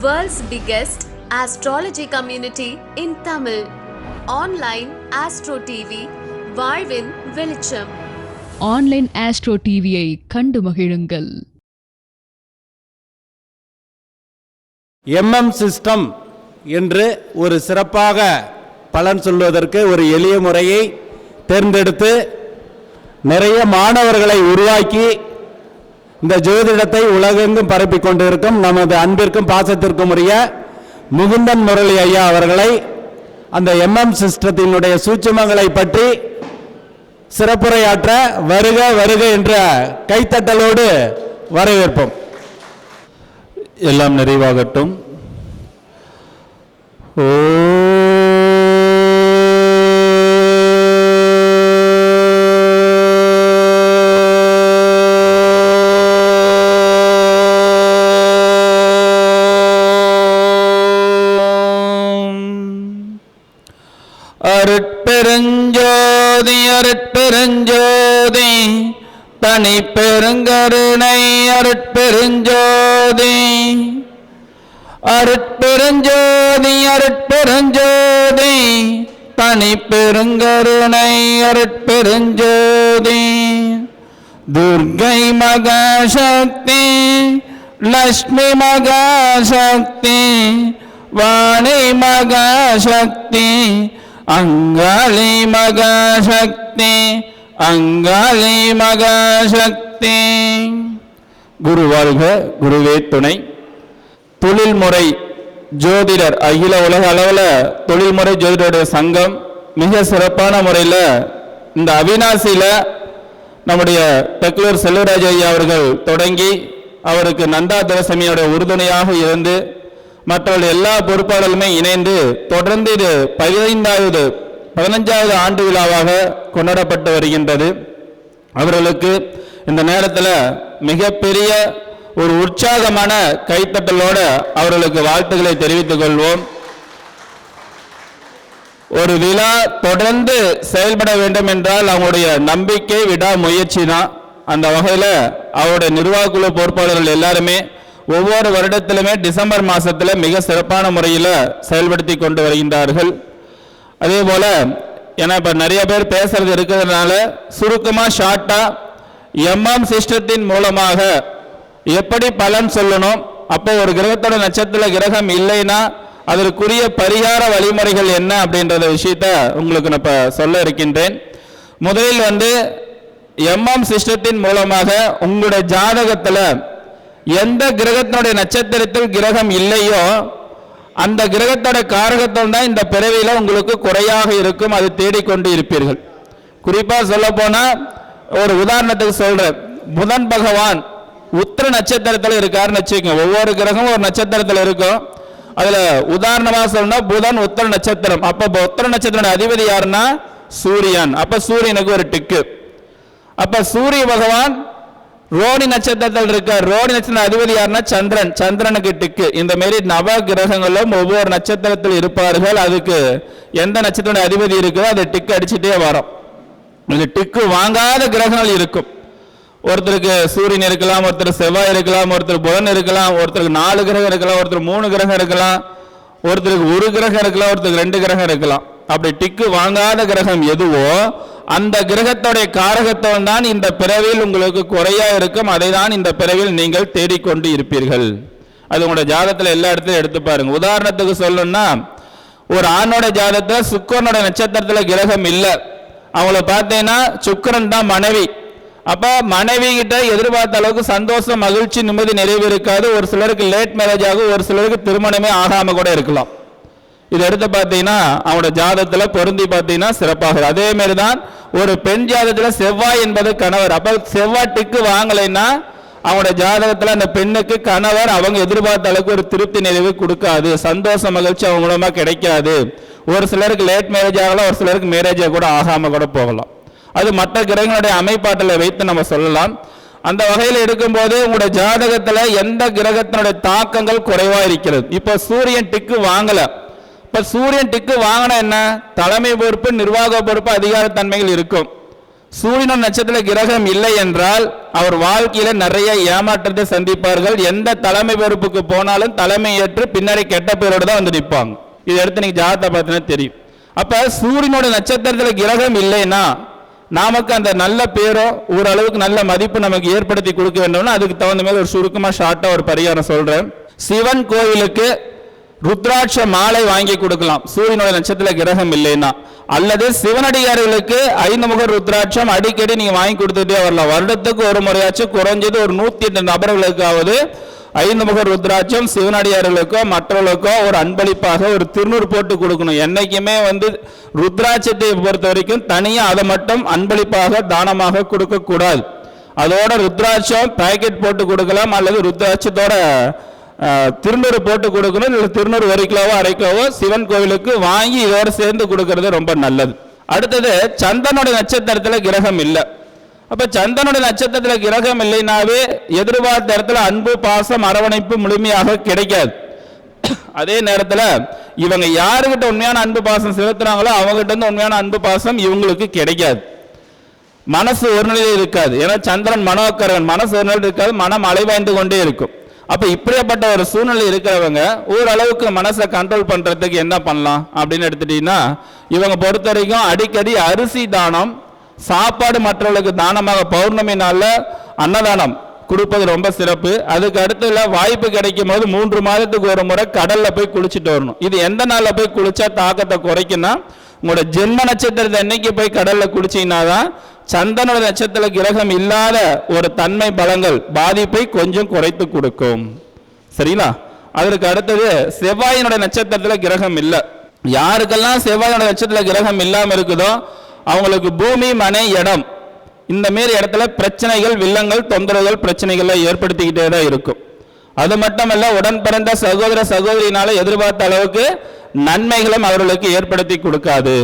World's biggest astrology community in Tamil. Online Astro TV, வாழ்வின் வெளிச்சம். Online astro டிவியை கண்டு மகிழுங்கள். MM சிஸ்டம் என்று ஒரு சிறப்பாக பலன் சொல்வதற்கு ஒரு எளிய முறையை தேர்ந்தெடுத்து நிறைய மாணவர்களை உருவாக்கி இந்த ஜோதிடத்தை உலகெங்கும் பரப்பிக் கொண்டிருக்கும் நமது அன்பிற்கும் பாசத்திற்கும் உரிய முகுந்தன் முரளி ஐயா அவர்களை அந்த MM சிஸ்டத்தினுடைய சூட்சுமங்களை பற்றி சிறப்புரையாற்ற வருக வருக என்ற கைத்தட்டலோடு வரவேற்போம். எல்லாம் நிறைவாகட்டும். அருட்பெருஞ்சோதி அருட்பெருஞ்சோதி தனி பெருங்கருணை அருட்பெருஞ்சோதி அருட்பெருஞ்சோதி அருட்பெருஞ்சோதி தனி பெருங்கருணை அருட்பெருஞ்சோதி துர்கை மகாசக்தி லக்ஷ்மி மகாசக்தி வாணி மகாசக்தி அங்காளி மகாசக்தி அங்காளி மகாசக்தி. குரு வாழ்க, குருவே துணை. தொழில்முறை ஜோதிடர் அகில உலக அளவில் தொழில்முறை ஜோதிடருடைய சங்கம் மிக சிறப்பான முறையில் இந்த அவினாசியில் நம்முடைய டெக்லூர் செல்வராஜ் ஐயா அவர்கள் தொடங்கி அவருக்கு நந்தா தரசமியோட உறுதுணையாக இருந்து மற்றவர்கள் எல்லா பொறுப்பாளர்களுமே இணைந்து தொடர்ந்து இது 15வது ஆண்டு விழாவாக கொண்டாடப்பட்டு வருகின்றது. அவர்களுக்கு இந்த நேரத்தில் மிகப்பெரிய ஒரு உற்சாகமான கைத்தட்டலோடு அவர்களுக்கு வாழ்த்துக்களை தெரிவித்துக் கொள்வோம். ஒரு விழா தொடர்ந்து செயல்பட வேண்டும் என்றால் அவங்களுடைய நம்பிக்கை விடாமுயற்சி தான். அந்த வகையில் அவருடைய நிர்வாக குழு பொறுப்பாளர்கள் எல்லாருமே ஒவ்வொரு வருடத்திலுமே டிசம்பர் மாதத்தில் மிக சிறப்பான முறையில் செயல்படுத்தி கொண்டு வருகின்றார்கள். அதே போல் ஏன்னா இப்போ நிறைய பேர் பேசுறது இருக்கிறதுனால சுருக்கமாக ஷார்ட்டாக MM சிஸ்டத்தின் மூலமாக எப்படி பலன் சொல்லணும், அப்போ ஒரு கிரகத்தோட நட்சத்திர கிரகம் இல்லைன்னா அதற்குரிய பரிகார வழிமுறைகள் என்ன அப்படின்றத விஷயத்த உங்களுக்கு நான் இப்போ சொல்ல இருக்கின்றேன். முதலில் MM சிஸ்டத்தின் மூலமாக உங்களுடைய ஜாதகத்தில் எந்த கிரகத்தினுடைய நட்சத்திரத்தில் கிரகம் இல்லையோ அந்த கிரகத்தோட காரகத்துவம் தான் இந்த பிறவியில் உங்களுக்கு குறையாக இருக்கும். அது தேடிக்கொண்டு இருப்பீர்கள். குறிப்பாக சொல்ல போனால் ஒரு உதாரணத்துக்கு சொல்கிறேன். புதன் பகவான் உத்திர நட்சத்திரத்தில் இருக்காருன்னு வச்சுக்கோங்க. ஒவ்வொரு கிரகமும் ஒரு நட்சத்திரத்தில் இருக்கும். அதில் உதாரணமாக சொல்லணும் புதன் உத்திர நட்சத்திரம். அப்போ உத்திர நட்சத்திர அதிபதி யாருன்னா சூரியன். அப்போ சூரியனுக்கு ஒரு டிக்கு. அப்போ சூரிய பகவான் ரோணி நட்சத்திரத்தில் இருக்கார். ரோணி நட்சத்திர அதிபதி யாருன்னா சந்திரன். சந்திரனுக்கு டிக்கு. இந்த மாரி நவ கிரகங்களும் ஒவ்வொரு நட்சத்திரத்தில் இருப்பார்கள். அதுக்கு எந்த நட்சத்திர அதிபதி இருக்கோ அதை டிக்கு அடிச்சுட்டே வரும். இது டிக்கு வாங்காத கிரகங்கள் இருக்கும். ஒருத்தருக்கு சூரியன் இருக்கலாம், ஒருத்தர் செவ்வாய் இருக்கலாம், ஒருத்தர் புதன் இருக்கலாம், ஒருத்தருக்கு 4 கிரகம் இருக்கலாம், ஒருத்தர் 3 கிரகம் இருக்கலாம், ஒருத்தருக்கு 1 கிரகம் இருக்கலாம், ஒருத்தருக்கு 2 கிரகம் இருக்கலாம். அப்படி டிக்கு வாங்காத கிரகம் எதுவோ அந்த கிரகத்துடைய காரகத்துவம் தான் இந்த பிறவியில் உங்களுக்கு குறையா இருக்கும். அதை தான் இந்த பிறவியில் நீங்கள் தேடிக்கொண்டு இருப்பீர்கள். அது உங்களோட ஜாதகத்தில் எல்லா இடத்துலையும் எடுத்து பாருங்க. உதாரணத்துக்கு சொல்லணும்னா ஒரு ஆணோட ஜாதகத்தில் சுக்கிரனோட நட்சத்திரத்தில் கிரகம் இல்லை. அவங்கள பார்த்தீங்கன்னா சுக்கிரன் தான் மனைவி. அப்போ மனைவி கிட்ட எதிர்பார்த்த அளவுக்கு சந்தோஷம், மகிழ்ச்சி, நிம்மதி, நிறைவு இருக்காது. ஒரு சிலருக்கு லேட் மேரேஜ் ஆகும், ஒரு சிலருக்கு திருமணமே ஆகாம கூட இருக்கலாம். இதை எடுத்து பார்த்தீங்கன்னா அவனோட ஜாதகத்தில் பொருந்தி பார்த்தீங்கன்னா சிறப்பாக. அதே மாதிரி தான் ஒரு பெண் ஜாதகத்தில் செவ்வாய் என்பது கணவர். அப்போ செவ்வாய் டிக்கு வாங்கலைன்னா அவனோட ஜாதகத்தில் அந்த பெண்ணுக்கு கணவர் அவங்க எதிர்பார்த்த அளவுக்கு ஒரு திருப்தி நிறைவு கொடுக்காது, சந்தோஷ மகிழ்ச்சி அவங்க மூலமாக கிடைக்காது. ஒரு சிலருக்கு லேட் மேரேஜ் ஆகலாம், ஒரு சிலருக்கு மேரேஜாக கூட ஆகாமல் கூட போகலாம். அது மற்ற கிரகங்களுடைய அமைப்பாட்டில் வைத்து நம்ம சொல்லலாம். அந்த வகையில் எடுக்கும்போது உங்களுடைய ஜாதகத்தில் எந்த கிரகத்தினுடைய தாக்கங்கள் குறைவாக இருக்கிறது. இப்போ சூரியன் டிக்கு வாங்கலை. இப்போ சூரியன் டிக்கு வாங்கினா என்ன, தலைமை பொறுப்பு, நிர்வாக பொறுப்பு, அதிகாரத்தன்மைகள் இருக்கும். சூரியனோட நட்சத்திர கிரகம் இல்லை என்றால் அவர் வாழ்க்கையில நிறைய ஏமாற்றத்தை சந்திப்பார்கள். எந்த தலைமை பொறுப்புக்கு போனாலும் தலைமை ஏற்று பின்னாடி கெட்ட பேரோடு தான் வந்து நிற்பாங்க. இதை எடுத்து நீங்க ஜாதகத்தை பார்த்தீங்கன்னா தெரியும். அப்ப சூரியனோட நட்சத்திரத்துல கிரகம் இல்லைன்னா நமக்கு அந்த நல்ல பேரோ ஓரளவுக்கு நல்ல மதிப்பு நமக்கு ஏற்படுத்தி கொடுக்க வேண்டும்னா அதுக்கு தகுந்த மாதிரி ஒரு சுருக்கமா ஷார்ட்டா ஒரு பரிகாரம் சொல்றேன். சிவன் கோவிலுக்கு ருத்ராட்ச மாலை வாங்கி கொடுக்கலாம் சூரியனோட நட்சத்திர கிரகம் இல்லைன்னா. அல்லது சிவனடியார்களுக்கு 5 முக ருத்ராட்சம் அடிக்கடி நீங்க வாங்கி கொடுத்துட்டே வரலாம். வருடத்துக்கு ஒரு முறையாச்சும் குறைஞ்சது ஒரு 108 நபர்களுக்காவது 5 முக ருத்ராட்சம் சிவனடியார்களுக்கோ மற்றவர்களுக்கோ ஒரு அன்பளிப்பாக ஒரு திருநூறு போட்டு கொடுக்கணும். என்னைக்குமே ருத்ராட்சத்தை பொறுத்த வரைக்கும் தனியா அதை மட்டும் அன்பளிப்பாக தானமாக கொடுக்க கூடாது. அதோட ருத்ராட்சம் பாக்கெட் போட்டு கொடுக்கலாம், அல்லது ருத்ராட்சத்தோட திருநூறு போட்டு கொடுக்கணும். இல்லை திருநூறு 1 கிலோவோ 1/2 கிலோவோ சிவன் கோவிலுக்கு வாங்கி இதோட சேர்ந்து கொடுக்கறது ரொம்ப நல்லது. அடுத்தது சந்திரனோட நட்சத்திரத்துல கிரகம் இல்லை. அப்ப சந்திரனோட நட்சத்திரத்துல கிரகம் இல்லைனாவே எதிர்பார்த்த இடத்துல அன்பு பாசம் அரவணைப்பு முழுமையாக கிடைக்காது. அதே நேரத்தில் இவங்க யாருக்கிட்ட உண்மையான அன்பு பாசம் செலுத்துறாங்களோ அவங்ககிட்ட இருந்து உண்மையான அன்பு பாசம் இவங்களுக்கு கிடைக்காது. மனசு ஒரு நிலையில் இருக்காது. ஏன்னா சந்திரன் மனோக்கரன், மனசு ஒரு நிலையில் இருக்காது, மனம் அலைவாய்ந்து கொண்டே இருக்கும். அப்ப இப்படிப்பட்ட ஒரு சூழ்நிலை இருக்கிறவங்க ஓரளவுக்கு மனசை கண்ட்ரோல் பண்றதுக்கு என்ன பண்ணலாம் அப்படின்னு எடுத்துட்டீங்கன்னா, இவங்க பொறுத்த வரைக்கும் அடிக்கடி அரிசி தானம், சாப்பாடு மற்றவர்களுக்கு தானமாக பௌர்ணமி நாள்ல அன்னதானம் கொடுப்பது ரொம்ப சிறப்பு. அதுக்கு அடுத்துல வாய்ப்பு கிடைக்கும் போது 3 மாதத்துக்கு ஒரு முறை கடல்ல போய் குளிச்சுட்டு வரணும். இது எந்த நாள்ல போய் குளிச்சா தாக்கத்தை குறைக்குன்னா, உங்களோட ஜென்ம நட்சத்திரத்தை என்னைக்கு போய் கடல்ல குளிச்சீங்கன்னா தான் சந்திரனோட நட்சத்திர கிரகம் இல்லாத ஒரு தன்மை பலங்கள் பாதிப்பை கொஞ்சம் குறைத்து கொடுக்கும். சரிங்களா? அதற்கு அடுத்தது செவ்வாயினோட நட்சத்திரத்துல கிரகம் இல்லை. யாருக்கெல்லாம் செவ்வாயோட நட்சத்திர கிரகம் இல்லாம இருக்குதோ அவங்களுக்கு பூமி மனை இடம் இந்த மாரி இடத்துல பிரச்சனைகள் வில்லங்கள் தொந்தரவுகள் பிரச்சனைகளை ஏற்படுத்திக்கிட்டே தான் இருக்கும். அது மட்டுமல்ல உடன் பிறந்த சகோதர சகோதரினால எதிர்பார்த்த அளவுக்கு நன்மைகளும் அவர்களுக்கு ஏற்படுத்தி கொடுக்காது.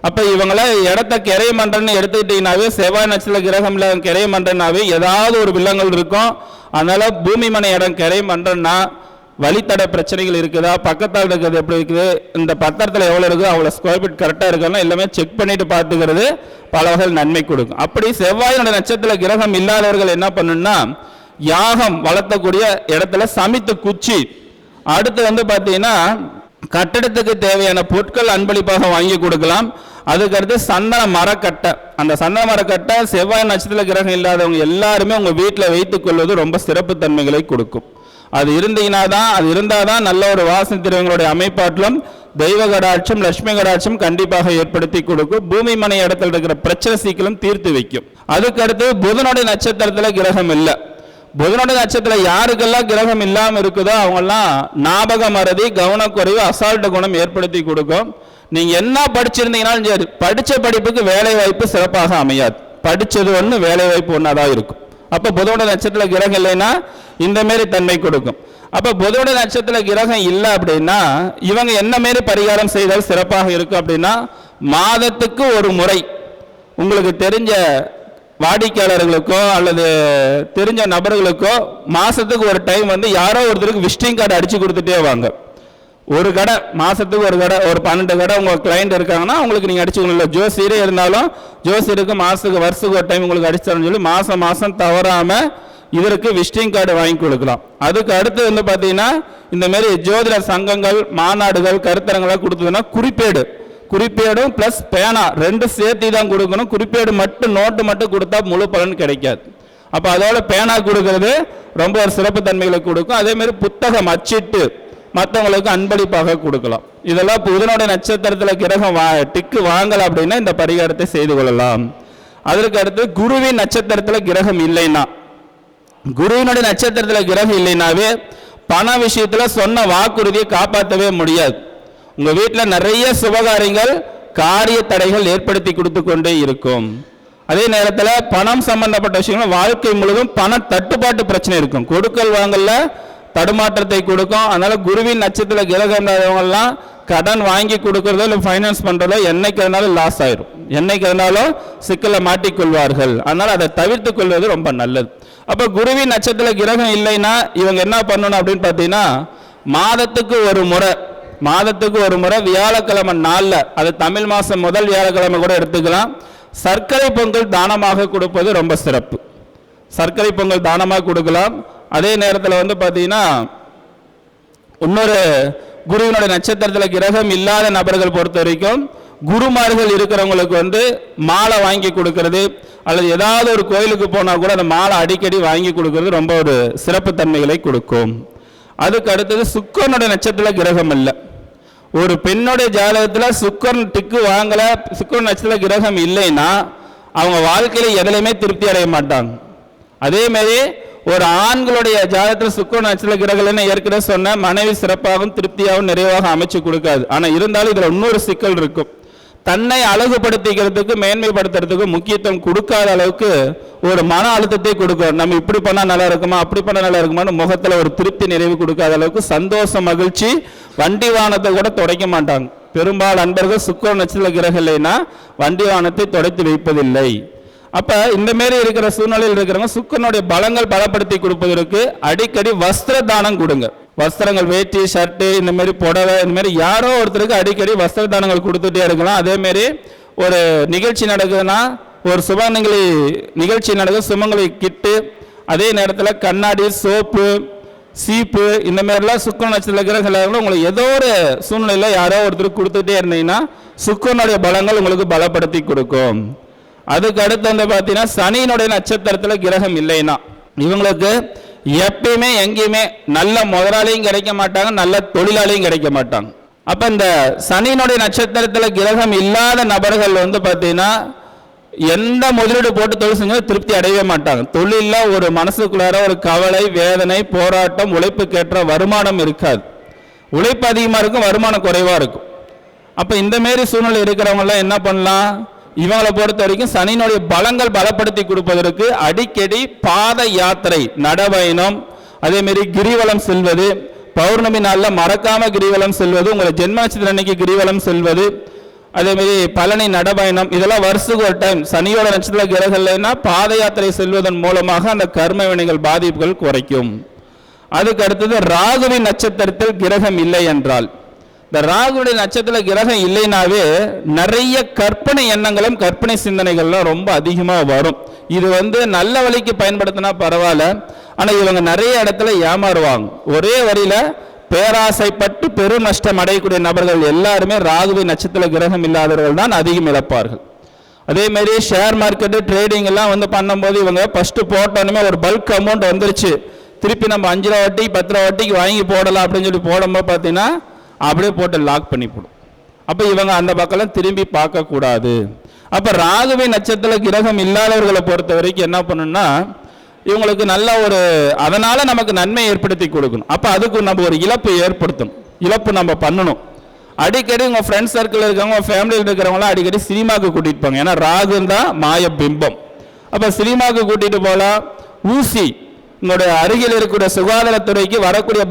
அப்ப இவங்களை இடத்த கிரை மன்றன்னு எடுத்துக்கிட்டீங்கன்னாவே செவ்வாய் நட்சத்திர கிரகம் கிரை மன்றனாவே ஏதாவது ஒரு வில்லங்கள் இருக்கும். அதனால பூமி மனை இடம் கிரை மன்றன்னா வழித்தட பிரச்சனைகள் இருக்குதா, பக்கத்தால் இருக்கிறது எப்படி இருக்குது, இந்த பத்திரத்தில் எவ்வளோ இருக்குது, அவ்வளோ ஸ்கொயர் ஃபீட் கரெக்டாக இருக்குன்னா எல்லாமே செக் பண்ணிட்டு பார்த்துக்கிறது பல வகை நன்மை கொடுக்கும். அப்படி செவ்வாயோட நட்சத்திர கிரகம் இல்லாதவர்கள் என்ன பண்ணுன்னா யாகம் வளர்த்தக்கூடிய இடத்துல சமித்து குச்சி, அடுத்து பார்த்தீங்கன்னா கட்டடத்துக்கு தேவையான பொருட்கள் அன்பளிப்பாக வாங்கி கொடுக்கலாம். அதுக்கடுத்து சந்தன மரக்கட்டை, அந்த சந்தன மரக்கட்டை செவ்வாய் நட்சத்திர கிரகம் இல்லாதவங்க எல்லாருமே உங்கள் வீட்டில் வைத்துக் கொள்வது ரொம்ப சிறப்பு தன்மைகளை கொடுக்கும். அது இருந்தால் தான் நல்ல ஒரு வாசனை திரவியங்களுடைய அமைப்பாட்டிலும் தெய்வ கடாட்சம் லட்சுமி கடாட்சம் கண்டிப்பாக ஏற்படுத்தி கொடுக்கும். பூமி மனை இடத்துல இருக்கிற பிரச்சனை சீக்கிரம் தீர்த்து வைக்கும். அதுக்கடுத்து புதனுடைய நட்சத்திரத்தில் கிரகம் இல்லை. புதனுடைய நட்சத்திரம் யாருக்கெல்லாம் கிரகம் இல்லாமல் இருக்குதோ அவங்கெல்லாம் ஞாபக மறதி, கவனக்குறைவு, அசால்ட் குணம் ஏற்படுத்தி கொடுக்கும். நீங்க என்ன படிச்சிருந்தீங்கன்னாலும் சரி, படிச்ச படிப்புக்கு வேலை வாய்ப்பு சிறப்பாக அமையாது. படிச்சது ஒன்று, வேலை வாய்ப்பு ஒன்றாதான் இருக்கும். அப்ப புதனுடைய நட்சத்திர கிரகம் இல்லைன்னா இந்த மாரி தன்மை கொடுக்கும். அப்ப புதனுடைய நட்சத்திர கிரகம் இல்லை அப்படின்னா இவங்க என்ன மாரி பரிகாரம் செய்தால் சிறப்பாக இருக்கும் அப்படின்னா, மாதத்துக்கு ஒரு முறை உங்களுக்கு தெரிஞ்ச வாடிக்கையாளர்களுக்கோ அல்லது தெரிஞ்ச நபர்களுக்கோ மாசத்துக்கு ஒரு டைம் யாரோ ஒருத்தருக்கு விசிட்டிங் கார்டு அடிச்சு கொடுத்துட்டே வாங்க. ஒரு கடை மாசத்துக்கு ஒரு கடை, ஒரு 12 கடை உங்க கிளைண்ட் இருக்காங்கன்னா உங்களுக்கு நீங்க அடிச்சுக்கணும். ஜோசியரே இருந்தாலும் ஜோசியருக்கு மாசத்துக்கு வருஷத்துக்கு ஒரு டைம் உங்களுக்கு அடிச்சாருன்னு சொல்லி மாசம் தவறாம இதற்கு விசிட்டிங் கார்டு வாங்கி கொடுக்கலாம். அதுக்கு அடுத்து பார்த்தீங்கன்னா இந்த மாதிரி ஜோதிட சங்கங்கள் மாநாடுகள் கருத்தரங்களை கொடுத்ததுன்னா குறிப்பேடும் பிளஸ் பேனா 2 சேர்த்து தான் கொடுக்கணும். குறிப்பேடு மட்டும் நோட்டு மட்டும் கொடுத்தா முழு பலன் கிடைக்காது. அப்போ அதோட பேனா கொடுக்கறது ரொம்ப ஒரு சிறப்பு தன்மைகளை கொடுக்கும். அதே மாதிரி புத்தகம் அச்சிட்டு மற்றவங்களுக்கு அன்பளிப்பாக கொடுக்கலாம். இதெல்லாம் புதனுடைய நட்சத்திரத்தில் கிரகம் டிக்கு வாங்கலாம் அப்படின்னா இந்த பரிகாரத்தை செய்து கொள்ளலாம். அதற்கு அடுத்து குருவின் நட்சத்திரத்தில் கிரகம் இல்லைன்னா, குருவினுடைய நட்சத்திரத்தில் கிரகம் இல்லைனாவே பண விஷயத்துல சொன்ன வாக்குறுதியை காப்பாற்றவே முடியாது. உங்க வீட்டில் நிறைய சுபகாரியங்கள் காரிய தடைகள் ஏற்படுத்தி கொடுத்து கொண்டே இருக்கும். அதே நேரத்தில் பணம் சம்பந்தப்பட்ட விஷயங்கள் வாழ்க்கை முழுவதும் பண தட்டுப்பாட்டு பிரச்சனை இருக்கும். கொடுக்கல் வாங்கல தடுமாற்றத்தை கொடுக்கும். அதனால குருவின் நட்சத்திர கிரகம் எல்லாம் கடன் வாங்கி கொடுக்கறதோ இல்லை ஃபைனான்ஸ் பண்றதோ என்னைக்கு இருந்தாலும் லாஸ் ஆயிரும், என்னைக்கு இருந்தாலும் சிக்கலை மாட்டிக்கொள்வார்கள். அதனால அதை தவிர்த்து கொள்வது ரொம்ப நல்லது. அப்ப குருவின் நட்சத்திர கிரகம் இல்லைன்னா இவங்க என்ன பண்ணணும் அப்படின்னு பார்த்தீங்கன்னா, மாதத்துக்கு ஒரு முறை வியாழக்கிழமை நாளில், அது தமிழ் மாதம் முதல் வியாழக்கிழமை கூட எடுத்துக்கலாம், சர்க்கரை பொங்கல் தானமாக கொடுப்பது ரொம்ப சிறப்பு. சர்க்கரை பொங்கல் தானமாக கொடுக்கலாம். அதே நேரத்தில் வந்து பார்த்தீங்கன்னா இன்னொரு குருவினுடைய நட்சத்திரத்தில் கிரகம் இல்லாத நபர்கள் பொறுத்த வரைக்கும் குருமார்கள் இருக்கிறவங்களுக்கு வந்து மாலை வாங்கி கொடுக்கறது, அல்லது ஏதாவது ஒரு கோயிலுக்கு போனால் கூட அந்த மாலை அடிக்கடி வாங்கி கொடுக்கறது ரொம்ப ஒரு சிறப்பு தன்மைகளை கொடுக்கும். அதுக்கு அடுத்தது சுக்கரனுடைய நட்சத்திரத்தில் கிரகம் இல்லை. ஒரு பெண்ணுடைய ஜாதகத்தில் சுக்கரன் டிக்கு வாங்கலை, சுக்கரன் நட்சத்திரத்தில் கிரகம் இல்லைன்னா அவங்க வாழ்க்கையில் எதுலையுமே திருப்தி அடைய மாட்டாங்க. அதேமாரி ஒரு ஆண்களுடைய ஜாதகத்தில் சுக்கரன் நட்சத்திரத்தில் கிரகம் ஏற்கனவே சொன்ன மனைவி சிறப்பாகவும் திருப்தியாகவும் நிறைவாக அமைச்சு கொடுக்காது. ஆனால் இருந்தாலும் இதில் இன்னொரு சிக்கல் இருக்கும். தன்னை அழகுபடுத்திக்கிறதுக்கு மேன்மைப்படுத்துறதுக்கு முக்கியத்துவம் கொடுக்காத அளவுக்கு ஒரு மன அழுத்தத்தை கொடுக்கும். நம்ம இப்படி பண்ணால் நல்லா இருக்குமா, அப்படி பண்ணால் நல்லா இருக்குமான்னு முகத்தில் ஒரு திருப்தி நிறைவு கொடுக்காத அளவுக்கு சந்தோஷம் மகிழ்ச்சி வண்டி வாகனத்தை கூட துடைக்க மாட்டாங்க. பெரும்பாலும் அன்பர்கள் சுக்கிர நட்சத்திர கிரகம் இல்லைன்னா வண்டி வாகனத்தை துடைத்து வைப்பதில்லை. அப்போ இந்த மாரி இருக்கிற சூழ்நிலையில் இருக்கிறவங்க சுக்கிரனுடைய பலங்கள் பலப்படுத்தி கொடுப்பதற்கு அடிக்கடி வஸ்திர தானம் கொடுங்க. வஸ்திரங்கள், வேட்டி, ஷர்ட்டு, இந்த மாதிரி புடவை, இந்த மாதிரி யாரோ ஒருத்தருக்கு அடிக்கடி வஸ்திர தானங்கள் கொடுத்துட்டே இருக்கலாம். அதேமாரி ஒரு நிகழ்ச்சி நடக்குதுன்னா, ஒரு நிகழ்ச்சி நடக்குது, சுமங்கலி கிட்டு, அதே நேரத்தில் கண்ணாடி, சோப்பு, சீப்பு, இந்த மாதிரிலாம் சுக்கிர நட்சத்திர கிரகங்கள் உங்களுக்கு ஏதோ ஒரு சூழ்நிலையில் யாரோ ஒருத்தருக்கு கொடுத்துட்டே இருந்தீங்கன்னா சுக்கிரனுடைய பலங்கள் உங்களுக்கு பலப்படுத்தி கொடுக்கும். அதுக்கு அடுத்து வந்து பார்த்தீங்கன்னா சனியினுடைய நட்சத்திரத்தில் கிரகம் இல்லைன்னா இவங்களுக்கு எப்பயுமே எங்கேயுமே நல்ல முதலாளியும் கிடைக்க மாட்டாங்க, நல்ல தொழிலாளியும் கிடைக்க மாட்டாங்க. அப்போ இந்த சனியினுடைய நட்சத்திரத்தில் கிரகம் இல்லாத நபர்கள் வந்து பார்த்தீங்கன்னா எந்த முதலீடு போட்டு தொழில் செஞ்சாலும் திருப்தி அடையவே மாட்டாங்க. தொழிலில் ஒரு மனசுக்குள்ளார ஒரு கவலை, வேதனை, போராட்டம், உழைப்புக்கேற்ற வருமானம் இருக்காது. உழைப்பு அதிகமாக இருக்கும், வருமானம் குறைவாக இருக்கும். அப்போ இந்த மாரி சூழ்நிலை இருக்கிறவங்களாம் என்ன பண்ணலாம்? இவங்களை பொறுத்த வரைக்கும் சனியினுடைய பலங்கள் பலப்படுத்தி கொடுப்பதற்கு அடிக்கடி பாத யாத்திரை, நடபயணம், அதேமாரி கிரிவலம் செல்வது, பௌர்ணமி நாளில் மறக்காம கிரிவலம் செல்வது, உங்களை ஜென்ம நட்சத்திரம் அன்னைக்கு கிரிவலம் செல்வது, அதேமாரி பழனி நடபயணம், இதெல்லாம் வருஷத்துக்கு ஒரு டைம் சனியோட நட்சத்திர கிரகம்னா பாத யாத்திரை செல்வதன் மூலமாக அந்த கர்ம வினைகள் பாதிப்புகள் குறைக்கும். அதுக்கு அடுத்தது ராகுவின் நட்சத்திரத்தில் கிரகம் இல்லை என்றால், இந்த ராகுடைய நட்சத்திர கிரகம் இல்லைனாவே நிறைய கற்பனை எண்ணங்களும் கற்பனை சிந்தனைகள்லாம் ரொம்ப அதிகமாக வரும். இது வந்து நல்ல வழிக்கு பயன்படுத்தினா பரவாயில்ல, ஆனால் இவங்க நிறைய இடத்துல ஏமாறுவாங்க. ஒரே வரியில பேராசைப்பட்டு பெரும் நஷ்டம் அடையக்கூடிய நபர்கள் எல்லாருமே ராகுவின் நட்சத்திர கிரகம் இல்லாதவர்கள் தான் அதிகம் இழப்பார்கள். அதே மாதிரி ஷேர் மார்க்கெட்டு, ட்ரேடிங் எல்லாம் வந்து பண்ணும்போது இவங்க ஃபர்ஸ்ட் போட்டோன்னுமே ஒரு பல்க் அமௌண்ட் வந்துருச்சு, திருப்பி நம்ம 5 ரூபா வட்டி 10 ரூபா வட்டிக்கு வாங்கி போடலாம் அப்படின்னு சொல்லி போடும்போது பார்த்தீங்கன்னா அப்படியே போட்டு லாக் பண்ணி போடும். அப்போ இவங்க அந்த பக்கம் திரும்பி பார்க்கக்கூடாது. அப்போ ராகுவின் நட்சத்திர கிரகம் இல்லாதவர்களை பொறுத்த வரைக்கும் என்ன பண்ணணும்னா இவங்களுக்கு நல்ல ஒரு அதனால நமக்கு நன்மை ஏற்படுத்தி கொடுக்கணும். அப்போ அதுக்கு நம்ம ஒரு இழப்பு ஏற்படுத்தணும், இழப்பு நம்ம பண்ணணும். அடிக்கடி உங்கள் ஃப்ரெண்ட்ஸ் சர்க்கிள் இருக்கவங்க, உங்கள் ஃபேமிலியில் இருக்கிறவங்களாம் அடிக்கடி சினிமாவுக்கு கூட்டிகிட்டு போங்க. ஏன்னா ராகு தான் மாய பிம்பம். அப்போ சினிமாவுக்கு கூட்டிகிட்டு போகலாம். ஊசி உங்களுடைய அருகில் இருக்கக்கூடிய சுகாதாரத்துறைக்கு வரக்கூடிய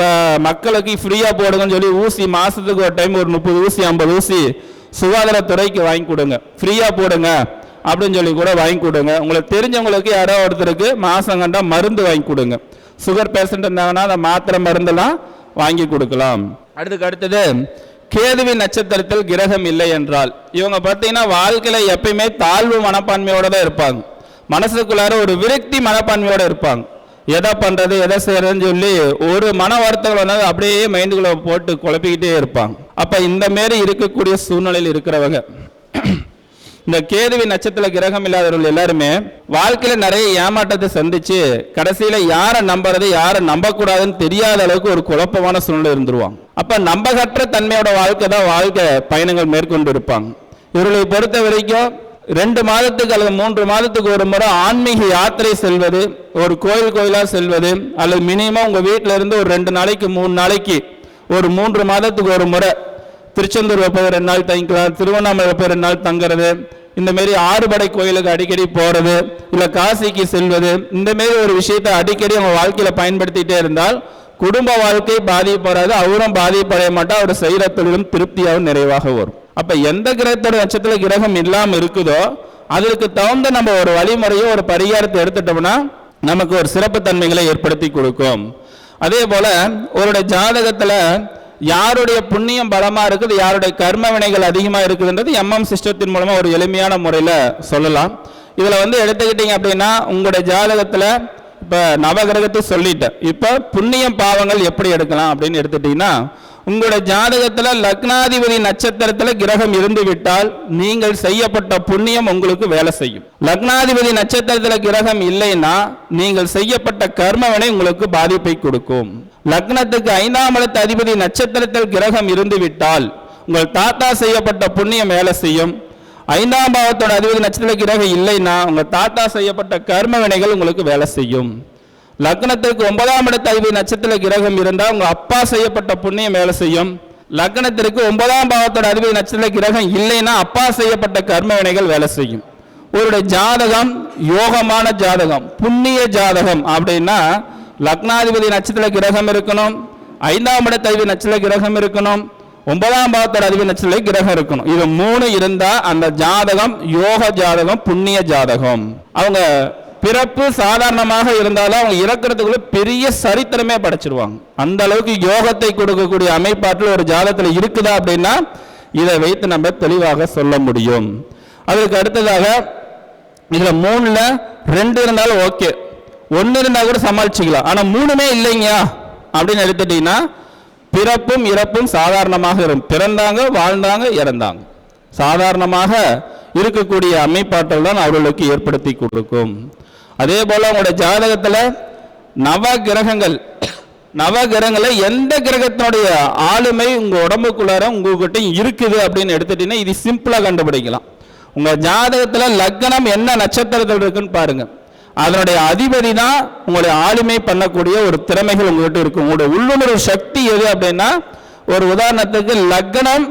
மக்களுக்கு ஃப்ரீயாக போடுங்கன்னு சொல்லி ஊசி மாதத்துக்கு ஒரு டைம் ஒரு 30 ஊசி 50 ஊசி சுகாதாரத்துறைக்கு வாங்கி கொடுங்க, ஃப்ரீயாக போடுங்க அப்படின்னு சொல்லி கூட வாங்கி கொடுங்க. உங்களுக்கு தெரிஞ்சவங்களுக்கு யாரோ ஒருத்தருக்கு மாதம் கண்டா மருந்து வாங்கி கொடுங்க. சுகர் பேஷண்ட் இருந்தாங்கன்னா அந்த மாத்திரை மருந்தெல்லாம் வாங்கி கொடுக்கலாம். அடுத்தது கேதுவின் நட்சத்திரத்தில் கிரகம் இல்லை என்றால் இவங்க பார்த்தீங்கன்னா வாழ்க்கையில் எப்பயுமே தாழ்வு மனப்பான்மையோட தான் இருப்பாங்க. மனசுக்குள்ளார ஒரு விரக்தி மனப்பான்மையோட இருப்பாங்க. எதை பண்ணுறது எதை செய்யறதுன்னு சொல்லி ஒரு மன வருத்தங்கள் வந்து அப்படியே மைண்டுக்குள்ள போட்டு குழப்பிக்கிட்டே இருப்பாங்க. அப்போ இந்த மாரி இருக்கக்கூடிய சூழ்நிலையில் இருக்கிறவங்க, இந்த கேதுவின் நட்சத்திர கிரகம் இல்லாதவர்கள் எல்லாருமே வாழ்க்கையில் நிறைய ஏமாற்றத்தை சந்திச்சு கடைசியில் யாரை நம்புறது யாரை நம்பக்கூடாதுன்னு தெரியாத அளவுக்கு ஒரு குழப்பமான சூழ்நிலை இருந்துருவாங்க. அப்போ நம்பகற்ற தன்மையோட வாழ்க்கை பயணங்கள் மேற்கொண்டு இருப்பாங்க. இவர்களை பொறுத்த வரைக்கும் 2 மாதத்துக்கு அல்லது 3 மாதத்துக்கு ஒரு முறை ஆன்மீக யாத்திரை செல்வது, ஒரு கோயிலாக செல்வது, அல்லது மினிமம் உங்கள் வீட்டில் இருந்து ஒரு 2 நாளைக்கு 3 நாளைக்கு ஒரு 3 மாதத்துக்கு ஒரு முறை திருச்செந்தூர் வைப்பது 2 நாள் தங்கிக்கலாம், திருவண்ணாமலை வைப்பது 2 நாள் தங்குறது, இந்த மாரி ஆறுபடை கோயிலுக்கு அடிக்கடி போகிறது, இல்லை காசிக்கு செல்வது, இந்த மாரி ஒரு விஷயத்தை அடிக்கடி அவங்க வாழ்க்கையில் பயன்படுத்திகிட்டே இருந்தால் குடும்ப வாழ்க்கை பாதிப்படாது, அவரும் பாதிப்படைய மாட்டால் அவர் செய்கிற தொழிலும் திருப்தியாகவும் நிறைவாக வரும். அப்போ எந்த கிரகத்தோட நட்சத்திர கிரகம் இல்லாமல் இருக்குதோ அதற்கு தகுந்த நம்ம ஒரு வழிமுறையோ ஒரு பரிகாரத்தை எடுத்துட்டோம்னா நமக்கு ஒரு சிறப்பு தன்மைகளை ஏற்படுத்தி கொடுக்கும். அதே போல் ஒரு ஜாதகத்தில் யாருடைய புண்ணியம் பலமா இருக்குது, யாருடைய கர்ம வினைகள் அதிகமா இருக்குதுன்றது எம்எம் சிஸ்டத்தின் மூலமா ஒரு எளிமையான முறையில் சொல்லலாம். இதுல எடுத்துக்கிட்டீங்க அப்படின்னா உங்களுடைய ஜாதகத்துல இப்ப நவகிரகத்தை சொல்லிட்டேன். இப்ப புண்ணியம் பாவங்கள் எப்படி எடுக்கலாம் அப்படின்னு எடுத்துட்டீங்கன்னா, உங்களுடைய ஜாதகத்துல லக்னாதிபதி நட்சத்திரத்துல கிரகம் இருந்து விட்டால் நீங்கள் செய்யப்பட்ட புண்ணியம் உங்களுக்கு வேலை செய்யும். லக்னாதிபதி நட்சத்திரத்துல கிரகம் இல்லைன்னா நீங்கள் செய்யப்பட்ட கர்மவினை உங்களுக்கு பாதிப்பை கொடுக்கும். லக்னத்துக்கு 5ஆம் இடத்து அதிபதி நட்சத்திரத்தில் கிரகம் இருந்து விட்டால் உங்கள் தாத்தா செய்யப்பட்ட புண்ணியம் வேலை செய்யும். 5ஆம் பாவத்தோட அதிபதி நட்சத்திர கிரகம் இல்லைன்னா உங்க தாத்தா செய்யப்பட்ட கர்ம வினைகள் உங்களுக்கு வேலை செய்யும். லக்னத்திற்கு 9ஆம் இடத்து அதிபதி நட்சத்திர கிரகம் இருந்தால் உங்க அப்பா செய்யப்பட்ட புண்ணியம் வேலை செய்யும். லக்னத்திற்கு 9ஆம் பாவத்தோட அதிபதி நட்சத்திர கிரகம் இல்லைன்னா அப்பா செய்யப்பட்ட கர்ம வினைகள் வேலை செய்யும். ஒரு ஜாதகம் யோகமான ஜாதகம், புண்ணிய ஜாதகம் அப்படின்னா லக்னாதிபதி நட்சத்திர கிரகம் இருக்கணும், 5ஆம் இடத்து அதிபதி நட்சத்திர கிரகம் இருக்கணும், 9ஆம் பாவத்தோட அதிபதி நட்சத்திர கிரகம் இருக்கணும். இது 3 இருந்தா அந்த ஜாதகம் யோக ஜாதகம், புண்ணிய ஜாதகம். அவங்க பிறப்பு சாதாரணமாக இருந்தாலும் அவங்க இறக்கிறதுக்குள்ள பெரிய சரித்திரமே படைச்சிருவாங்க. அந்த அளவுக்கு யோகத்தை கொடுக்கக்கூடிய அமைப்பாற்றல் ஒரு ஜாதகத்தில் இருக்குதா அப்படின்னா இதை வைத்து நம்ம தெளிவாக சொல்ல முடியும். அதுக்கு அடுத்ததாக இதுல 3ல 2 இருந்தாலும் ஓகே, 1 இருந்தா கூட சமாளிச்சுக்கலாம். ஆனா 3மே இல்லைங்க அப்படின்னு எடுத்துட்டீங்கன்னா பிறப்பும் இறப்பும் சாதாரணமாக இருக்கும். பிறந்தாங்க, வாழ்ந்தாங்க, இறந்தாங்க. சாதாரணமாக இருக்கக்கூடிய அமைப்பாற்றல் தான் அவர்களுக்கு ஏற்படுத்தி கொடுக்கும். அதே போல உங்களுடைய ஜாதகத்துல நவகிரகங்களை எந்த கிரகத்தினுடைய ஆளுமை உங்க உடம்புக்குள்ளார உங்ககிட்ட இருக்குது அப்படின்னு எடுத்துட்டீங்கன்னா இது சிம்பிளா கண்டுபிடிக்கலாம். உங்க ஜாதகத்துல லக்னம் என்ன நட்சத்திரத்தில் இருக்குன்னு பாருங்க, அதனுடைய அதிபதி தான் உங்களுடைய ஆளுமை பண்ணக்கூடிய ஒரு திறமைகள் உங்ககிட்ட இருக்கும். உங்களுடைய உள்ளுணர்வு சக்தி எது அப்படின்னா, ஒரு உதாரணத்துக்கு லக்னம்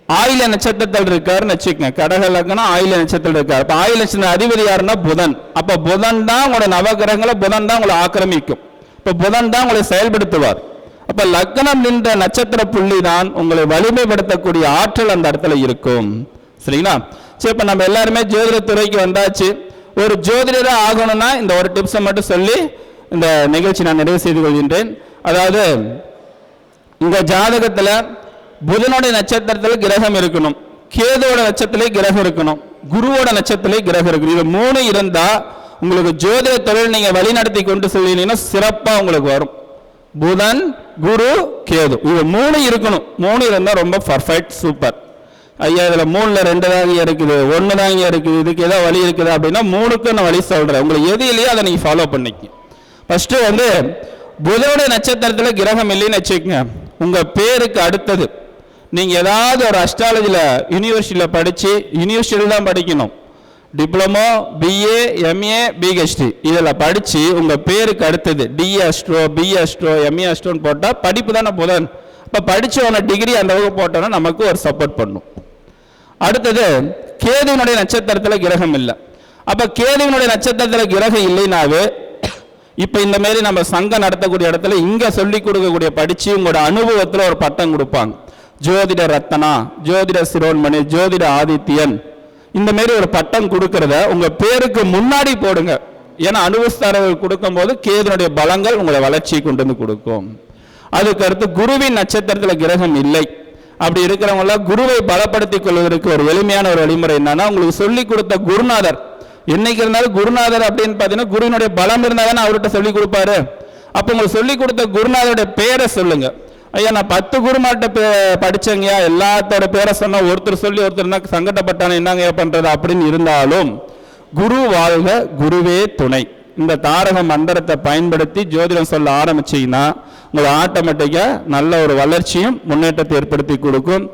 ஆயில நட்சத்திரத்தில் இருக்காருன்னு வச்சுக்கோங்க. கடக லக்னம் ஆயில நட்சத்திரத்தில் இருக்காரு. அப்ப ஆயில நட்சத்திர அதிபதி யாருன்னா புதன். அப்ப புதன் தான் உங்களோட நவகிரகங்களை புதன் தான் உங்களை ஆக்கிரமிக்கும். இப்ப புதன் தான் உங்களை செயல்படுத்துவார். அப்ப லக்னம் நின்ற நட்சத்திர புள்ளி தான் உங்களை வலிமைப்படுத்தக்கூடிய ஆற்றல் அந்த இடத்துல இருக்கும். சரிங்களா? சரி, இப்ப நம்ம எல்லாருமே ஜோதிட துறைக்கு வந்தாச்சு. ஒரு ஜோதிடரா ஆகணும்னா இந்த ஒரு டிப்ஸை மட்டும் சொல்லி இந்த நிகழ்ச்சி நான் நிறைவு செய்து கொள்கின்றேன். அதாவது உங்க ஜாதகத்துல புதனுடைய நட்சத்திரத்தில் கிரகம் இருக்கணும், கேதுவோட நட்சத்திரத்திலே கிரகம் இருக்கணும், குருவோட நட்சத்திரத்திலே கிரகம் இருக்கணும். இது 3 இருந்தா உங்களுக்கு ஜோதிட தொழில் நீங்க வழி நடத்தி கொண்டு செல்வீங்கன்னா சிறப்பா உங்களுக்கு வரும். புதன், குரு, கேது இது 3 இருக்கணும். 3 இருந்தா ரொம்ப பர்ஃபெக்ட், சூப்பர். ஐயா இதுல 3ல 2 தாங்க இருக்குது, 1 தாங்க இருக்குது, இதுக்கு ஏதாவது வழி இருக்குது அப்படின்னா 3க்கு நான் வழி சொல்றேன். உங்களுக்கு எது இல்லையோ அதை நீங்க ஃபாலோ பண்ணிக்க. ஃபர்ஸ்ட் புதனுடைய நட்சத்திரத்துல கிரகம் இல்லைன்னு வச்சுக்கோங்க. உங்க பேருக்கு அடுத்தது நீங்க ஏதாவது ஒரு அஸ்ட்ராலஜில யூனிவர்சிட்டியில படிச்சு, யூனிவர்சிட்டியில தான் படிக்கணும், டிப்ளமோ, பிஏ, எம்ஏ, பிஹெச்டி இதில் படிச்சு உங்க பேருக்கு அடுத்தது DA astro, BA astro, MA அஸ்ட்ரோன்னு போட்டா படிப்பு தானே புதன். இப்போ படிச்சவன டிகிரி அந்த வகுப்பு போட்டோன்னா நமக்கு ஒரு சப்போர்ட் பண்ணும். அடுத்தது கேதுவினுடைய நட்சத்திரத்தில் கிரகம் இல்லை. அப்ப கேதுவினுடைய நட்சத்திரத்தில் கிரகம் இல்லைனாவே இப்ப இந்த மாதிரி நம்ம சங்கம் நடத்தக்கூடிய இடத்துல இங்க சொல்லி கொடுக்கக்கூடிய படிச்சு உங்களோட அனுபவத்துல ஒரு பட்டம் கொடுப்பாங்க. ஜோதிட ரத்னா, ஜோதிட சிரோன்மணி, ஜோதிட ஆதித்யன், இந்த மாதிரி ஒரு பட்டம் கொடுக்கறத உங்க பேருக்கு முன்னாடி போடுங்க. ஏன்னா அனுபவஸ்தாரர்கள் கொடுக்கும் போது கேதுனுடைய பலங்கள் உங்களை வளர்ச்சியை கொண்டு வந்து கொடுக்கும். அதுக்கு அடுத்து குருவின் நட்சத்திரத்துல கிரகம் இல்லை. அப்படி இருக்கிறவங்கள குருவை பலப்படுத்திக் கொள்வதற்கு ஒரு எளிமையான ஒரு வழிமுறை என்னன்னா, உங்களுக்கு சொல்லி கொடுத்த குருநாதர் என்னைக்கு இருந்தாலும் குருநாதர் அப்படின்னு பாத்தீங்கன்னா குருவினுடைய பலம் இருந்தா தானே அவர்கிட்ட சொல்லி கொடுப்பாரு. அப்ப உங்களுக்கு சொல்லி கொடுத்த குருநாதருடைய பேரை சொல்லுங்க. ஐயா நான் 10 குருமாட்ட படிச்சேங்கய்யா, எல்லாத்தோட பேரை சொன்னா ஒருத்தர் சொல்லி ஒருத்தர் சங்கடப்பட்டானே என்னங்க பண்றது அப்படின்னு இருந்தாலும் குரு வாழ்க குருவே துணை இந்த தாரக மந்திரத்தை பயன்படுத்தி ஜோதிடம் சொல்ல ஆரம்பிச்சீங்கன்னா உங்களை ஆட்டோமேட்டிக்கா நல்ல ஒரு வளர்ச்சியும் முன்னேற்றத்தை ஏற்படுத்தி கொடுக்கும்.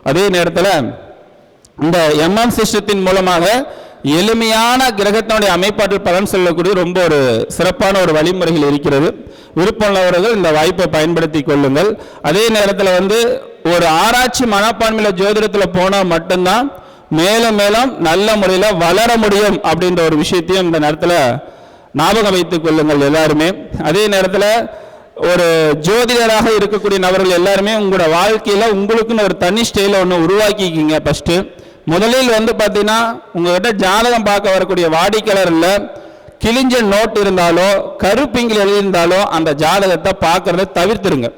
அதே நேரத்தில் இந்த எம்எம் சிஸ்டத்தின் மூலமாக எளிமையான கிரகத்தினுடைய அமைப்பாற்றல் பலன் சொல்லக்கூடிய ரொம்ப ஒரு சிறப்பான ஒரு வழிமுறைகள் இருக்கிறது. விருப்பமுள்ளவர்கள் இந்த வாய்ப்பை பயன்படுத்தி கொள்ளுங்கள். அதே நேரத்தில் ஒரு ஆராய்ச்சி மனப்பான்மையில் ஜோதிடத்தில் போனால் மட்டும்தான் மேலும் மேலும் நல்ல முறையில் வளர முடியும் அப்படின்ற ஒரு விஷயத்தையும் இந்த நேரத்தில் ஞாபகம் வைத்துக் கொள்ளுங்கள் எல்லாருமே. அதே நேரத்தில் ஒரு ஜோதிடராக இருக்கக்கூடிய நபர்கள் எல்லாருமே உங்களோட வாழ்க்கையில் உங்களுக்குன்னு ஒரு தனி ஸ்டைல ஒன்று உருவாக்கிக்கிங்க. ஃபர்ஸ்ட் முதலில் பார்த்தீங்கன்னா உங்ககிட்ட ஜாதகம் பார்க்க வரக்கூடிய வாடிக்கையாளர் இல்லை, கிழிஞ்ச நோட் இருந்தாலோ கருப்பிங்கில் எழுதியிருந்தாலோ அந்த ஜாதகத்தை பார்க்கறத தவிர்த்துருங்க.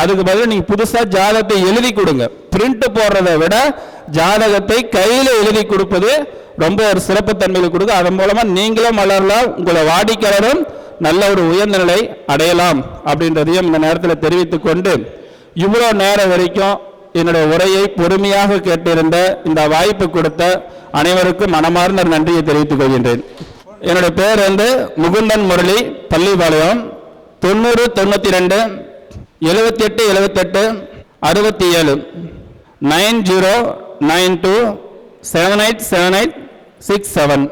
அதுக்கு பதில் நீங்கள் புதுசாக ஜாதகத்தை எழுதி கொடுங்க. பிரிண்ட் போடுறதை விட ஜாதகத்தை கையில் எழுதி கொடுப்பது ரொம்ப ஒரு சிறப்புத்தன்மையில் கொடுங்க. அதன் மூலமாக நீங்களும் வளரலாம், உங்களை வாடிக்கையாளரும் நல்ல ஒரு உயர்ந்த நிலை அடையலாம் அப்படின்றதையும் இந்த நேரத்தில் தெரிவித்துக் கொண்டு, இவ்வளோ நேரம் வரைக்கும் என்னுடைய உரையை பொறுமையாக கேட்டிருந்த இந்த வாய்ப்பு கொடுத்த அனைவருக்கும் மனமார்ந்த நன்றியை தெரிவித்துக் கொள்கின்றேன். என்னுடைய பேர் முகுந்தன் முரளி, பள்ளிபாளையம், 90 92 78 78 67 9092 787867.